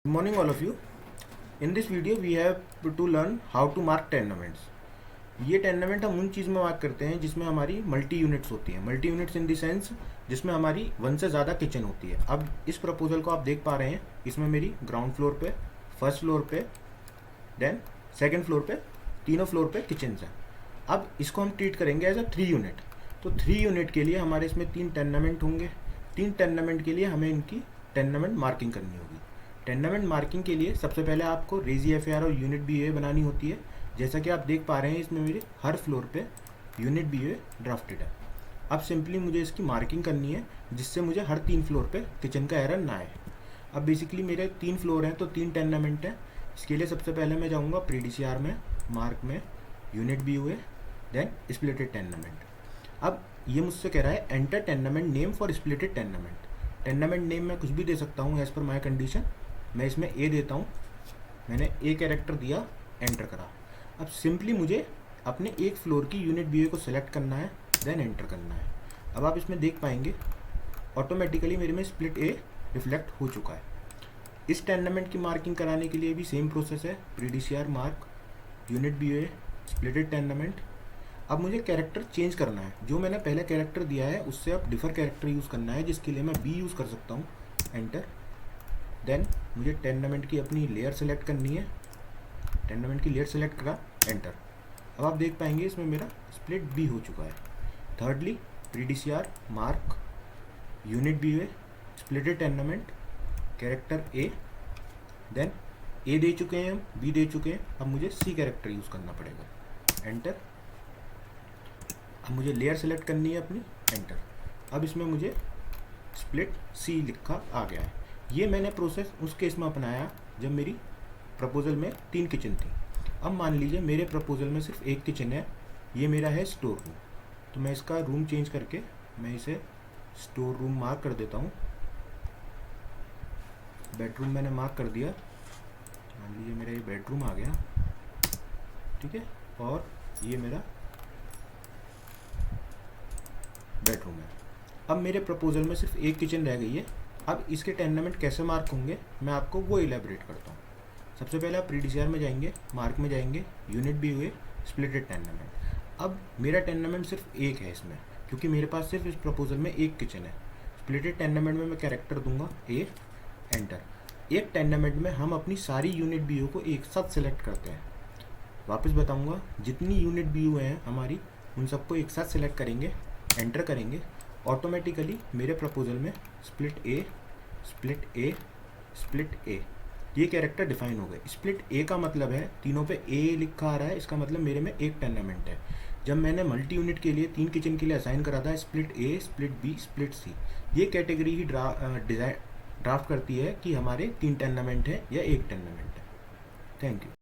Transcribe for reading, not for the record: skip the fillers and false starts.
Good morning all of you. In this video we have to learn how to mark tenements. ये tenement हम उन चीज़ में mark करते हैं जिसमें हमारी मल्टी यूनिट्स होती हैं. Multi units in the sense जिसमें हमारी वन से ज़्यादा किचन होती है. अब इस प्रपोजल को आप देख पा रहे हैं, इसमें मेरी ग्राउंड फ्लोर पे, फर्स्ट फ्लोर पे, देन सेकंड फ्लोर पे, तीनों फ्लोर पे किचन हैं. अब इसको हम ट्रीट करेंगे एज अ 3 यूनिट. तो 3 यूनिट के लिए हमारे इसमें 3 टेनेमेंट होंगे. 3 टेनेमेंट के लिए हमें इनकी टेनेमेंट मार्किंग करनी होगी. टेनेमेंट मार्किंग के लिए सबसे पहले आपको रेजी एफएआर और यूनिट बीओए बनानी होती है. जैसा कि आप देख पा रहे हैं, इसमें मेरे हर फ्लोर पे यूनिट बीओए ड्राफ्टेड है. अब सिंपली मुझे इसकी मार्किंग करनी है जिससे मुझे हर 3 फ्लोर पे किचन का एरर ना आए. अब बेसिकली मेरे 3 फ्लोर हैं तो 3 टेनेमेंट हैं. इसके लिए सबसे पहले मैं जाऊँगा प्रीडीसीआर में, मार्क में, unit BOA, then splitted tenement. अब ये मुझसे कह रहा है enter tenement name for splitted tenement. Tenement name मैं कुछ भी दे सकता हूँ एज पर माई कंडीशन. मैं इसमें ए देता हूँ. मैंने ए कैरेक्टर दिया, एंटर करा. अब सिंपली मुझे अपने एक फ्लोर की यूनिट बीओए को सिलेक्ट करना है, देन एंटर करना है. अब आप इसमें देख पाएंगे ऑटोमेटिकली मेरे में स्प्लिट ए रिफ्लेक्ट हो चुका है. इस टेनेमेंट की मार्किंग कराने के लिए भी सेम प्रोसेस है. प्रीडीसीआर, mark, unit BOA, splitted tenement. अब मुझे कैरेक्टर चेंज करना है. जो मैंने पहले कैरेक्टर दिया है उससे अब डिफर कैरेक्टर यूज़ करना है, जिसके लिए मैं बी यूज़ कर सकता हूँ. एंटर. देन मुझे टेनेमेंट की अपनी लेयर सेलेक्ट करनी है. टेनेमेंट की लेयर सेलेक्ट करा, एंटर. अब आप देख पाएंगे इसमें मेरा स्प्लिट बी हो चुका है. थर्डली प्रीडीसीआर, mark, unit BOA, splitted tenement, character A, then A दे चुके हैं हम, बी दे चुके हैं. अब मुझे सी कैरेक्टर यूज़ करना पड़ेगा. एंटर. अब मुझे लेयर सेलेक्ट करनी है अपनी, एंटर. अब इसमें मुझे स्प्लिट सी लिखा आ गया है. ये मैंने प्रोसेस उस केस में अपनाया जब मेरी प्रपोजल में 3 किचन थी. अब मान लीजिए मेरे प्रपोजल में सिर्फ एक किचन है. ये मेरा है स्टोर रूम. तो मैं इसका रूम चेंज करके मैं इसे स्टोर रूम मार्क कर देता हूँ. बेडरूम मैंने मार्क कर दिया. मान लीजिए मेरा ये बेडरूम आ गया, ठीक है. और ये मेरा बेडरूम है. अब मेरे प्रपोजल में सिर्फ एक किचन रह गई है. अब इसके टेनेमेंट कैसे मार्क होंगे मैं आपको वो इलेबरेट करता हूँ. सबसे पहले आप प्रीडीसीआर में जाएंगे, मार्क में जाएंगे, यूनिट बीओए, स्प्लिटेड टेनेमेंट. अब मेरा टेनेमेंट सिर्फ एक है इसमें, क्योंकि मेरे पास सिर्फ इस प्रपोजल में एक किचन है. स्प्लिटेड टेनेमेंट में मैं कैरेक्टर दूंगा ए, एंटर. एक टेनेमेंट में हम अपनी सारी यूनिट बीओ को एक साथ सेलेक्ट करते हैं. वापस बताऊँगा, जितनी यूनिट बीओ हैं हमारी उन सबको एक साथ सेलेक्ट करेंगे, एंटर करेंगे. ऑटोमेटिकली मेरे प्रपोजल में split A, split A, split A, ये कैरेक्टर डिफाइन हो गए. स्प्लिट ए का मतलब है तीनों पे ए लिखा आ रहा है. इसका मतलब मेरे में एक टेनेमेंट है. जब मैंने मल्टी यूनिट के लिए 3 किचन के लिए असाइन करा था split A, split B, split C, ये कैटेगरी ही ड्राफ्ट करती है कि हमारे 3 टेनेमेंट है या एक टेनेमेंट है. Thank you.